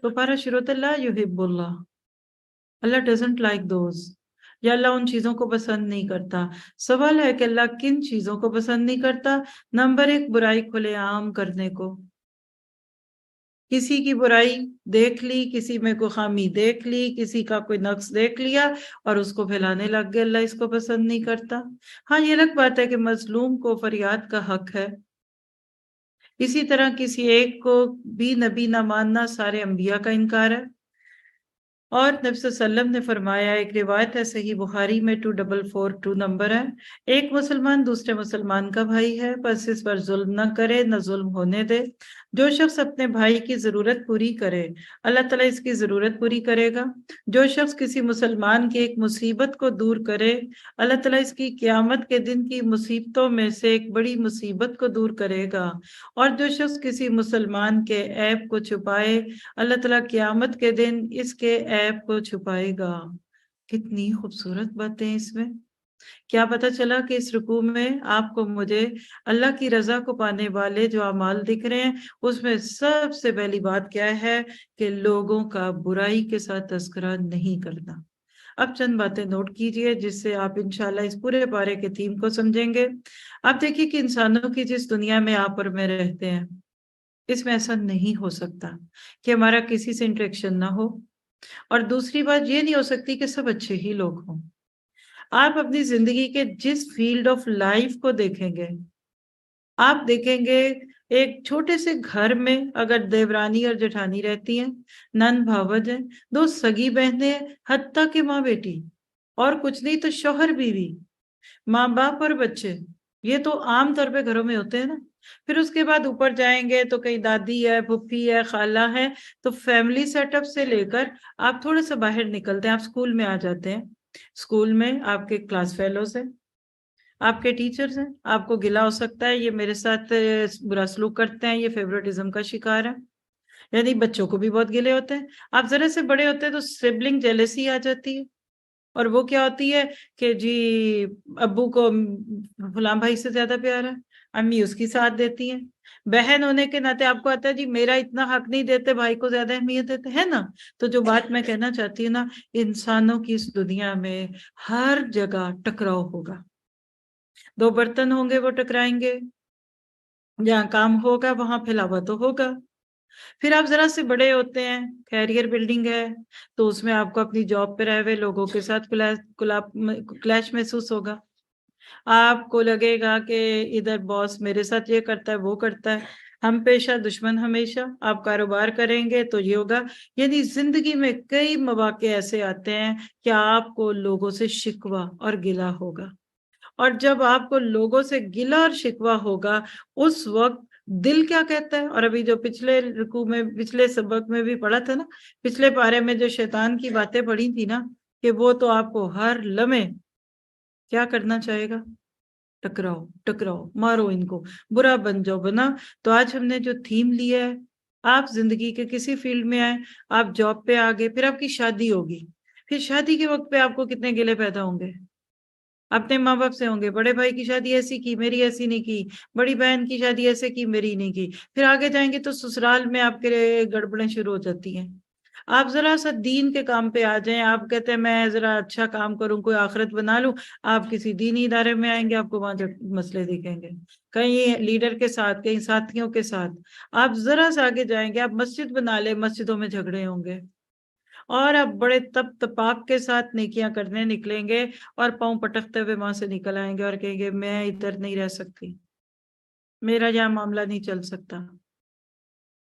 تو پارا شروع ہوتا ہے لا یحب اللہ، اللہ ڈزنٹ لائک دوز، یا اللہ ان چیزوں کو پسند نہیں کرتا۔ سوال ہے کہ اللہ کن چیزوں کو پسند نہیں کرتا؟ نمبر ایک، برائی کھلے عام کرنے کو۔ کسی کی برائی دیکھ لی، کسی میں کوئی خامی دیکھ لی، کسی کا کوئی نقص دیکھ لیا اور اس کو پھیلانے لگ گئے، اللہ اس کو پسند نہیں کرتا۔ ہاں یہ الگ بات ہے کہ مظلوم کو فریاد کا حق ہے۔ اسی طرح کسی ایک کو بھی نبی نہ ماننا سارے انبیاء کا انکار ہے۔ اور نبی صلی اللہ علیہ وسلم نے فرمایا، ایک روایت ہے صحیح بخاری میں 2442 نمبر ہے، ایک مسلمان دوسرے مسلمان کا بھائی ہے، بس اس پر ظلم نہ کرے نہ ظلم ہونے دے۔ جو شخص اپنے بھائی کی ضرورت پوری کرے اللہ تعالیٰ اس کی ضرورت پوری کرے گا۔ جو شخص کسی مسلمان کی ایک مصیبت کو دور کرے اللہ تعالیٰ اس کی قیامت کے دن کی مصیبتوں میں سے ایک بڑی مصیبت کو دور کرے گا۔ اور جو شخص کسی مسلمان کے عیب کو چھپائے اللہ تعالیٰ قیامت کے دن اس کے عیب کو چھپائے گا۔ کتنی خوبصورت باتیں اس میں۔ کیا پتہ چلا کہ اس رکوع میں آپ کو مجھے اللہ کی رضا کو پانے والے جو اعمال دکھ رہے ہیں اس میں سب سے پہلی بات کیا ہے کہ لوگوں کا برائی کے ساتھ تذکرہ نہیں کرنا۔ اب چند باتیں نوٹ کیجئے جس سے آپ انشاءاللہ اس پورے پارے کے تھیم کو سمجھیں گے۔ آپ دیکھیے کہ انسانوں کی جس دنیا میں آپ اور میں رہتے ہیں اس میں ایسا نہیں ہو سکتا کہ ہمارا کسی سے انٹریکشن نہ ہو، اور دوسری بات یہ نہیں ہو سکتی کہ سب اچھے ہی لوگ ہوں۔ آپ اپنی زندگی کے جس فیلڈ آف لائف کو دیکھیں گے آپ دیکھیں گے ایک چھوٹے سے گھر میں اگر دیورانی اور جٹھانی رہتی ہیں، نند بھاوج ہیں، دو سگی بہنیں ہیں، حتیٰ کہ ماں بیٹی، اور کچھ نہیں تو شوہر بیوی، ماں باپ اور بچے، یہ تو عام طور پہ گھروں میں ہوتے ہیں نا۔ پھر اس کے بعد اوپر جائیں گے تو کئی دادی ہے، پھپھی ہے، خالہ ہے، تو فیملی سیٹ اپ سے لے کر آپ تھوڑے سے باہر نکلتے ہیں، آپ اسکول میں آ جاتے ہیں۔ اسکول میں آپ کے کلاس فیلوز ہیں، آپ کے ٹیچرز ہیں، آپ کو گلا ہو سکتا ہے یہ میرے ساتھ برا سلوک کرتے ہیں، یہ فیورٹزم کا شکار ہے، یعنی بچوں کو بھی بہت گلے ہوتے ہیں۔ آپ ذرا سے بڑے ہوتے ہیں تو سبلنگ جیلسی آ جاتی ہے، اور وہ کیا ہوتی ہے کہ جی ابو کو فلاں بھائی سے زیادہ پیار ہے، امی اس کی ساتھ دیتی ہیں، بہن ہونے کے ناطے آپ کو آتا ہے جی میرا اتنا حق نہیں دیتے، بھائی کو زیادہ اہمیت دیتے ہیں نا۔ تو جو بات میں کہنا چاہتی ہوں نا، انسانوں کی اس دنیا میں ہر جگہ ٹکراؤ ہوگا، دو برتن ہوں گے وہ ٹکرائیں گے، جہاں کام ہوگا وہاں پھیلاوا تو ہوگا۔ پھر آپ ذرا سے بڑے ہوتے ہیں، کیریئر بلڈنگ ہے تو اس میں آپ کو اپنی جاب پہ رہے ہوئے لوگوں کے ساتھ کلیش محسوس ہوگا، آپ کو لگے گا کہ ادھر باس میرے ساتھ یہ کرتا ہے وہ کرتا ہے، ہم پیشہ دشمن ہمیشہ، آپ کاروبار کریں گے تو یہ ہوگا۔ یعنی زندگی میں کئی مواقع ایسے آتے ہیں کہ آپ کو لوگوں سے شکوہ اور گلہ ہوگا، اور جب آپ کو لوگوں سے گلہ اور شکوہ ہوگا اس وقت دل کیا کہتا ہے؟ اور ابھی جو پچھلے رکوع میں پچھلے سبق میں بھی پڑھا تھا نا، پچھلے پارے میں جو شیطان کی باتیں پڑھی تھی نا، کہ وہ تو آپ کو ہر لمحے کیا کرنا چاہے گا؟ ٹکراؤ ٹکراؤ، مارو ان کو، برا بن جاؤ بنا۔ تو آج ہم نے جو تھیم لیا ہے، آپ زندگی کے کسی فیلڈ میں آئے، آپ جاب پہ آگے، پھر آپ کی شادی ہوگی، پھر شادی کے وقت پہ آپ کو کتنے گلے پیدا ہوں گے؟ اپنے ماں باپ سے ہوں گے، بڑے بھائی کی شادی ایسی کی میری ایسی نہیں کی، بڑی بہن کی شادی ایسے کی میری نہیں کی، پھر آگے جائیں گے تو سسرال میں آپ کے گڑبڑیں شروع ہو جاتی ہیں۔ آپ ذرا سا دین کے کام پہ آ جائیں، آپ کہتے ہیں میں ذرا اچھا کام کروں، کوئی آخرت بنا لوں، آپ کسی دینی ادارے میں آئیں گے آپ کو وہاں مسئلے دکھیں گے، کہیں لیڈر کے ساتھ، کہیں ساتھیوں کے ساتھ۔ آپ ذرا سا آگے جائیں گے، آپ مسجد بنا لیں، مسجدوں میں جھگڑے ہوں گے، اور آپ بڑے تپ تپاک کے ساتھ نیکیاں کرنے نکلیں گے اور پاؤں پٹکتے ہوئے وہاں سے نکل آئیں گے اور کہیں گے میں ادھر نہیں رہ سکتی، میرا یہاں معاملہ نہیں چل سکتا،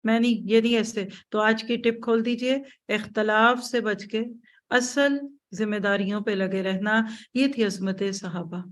میں نہیں، یہ نہیں ایسے۔ تو آج کی ٹپ کھول دیجئے، اختلاف سے بچ کے اصل ذمہ داریوں پہ لگے رہنا، یہ تھی عظمت صحابہ۔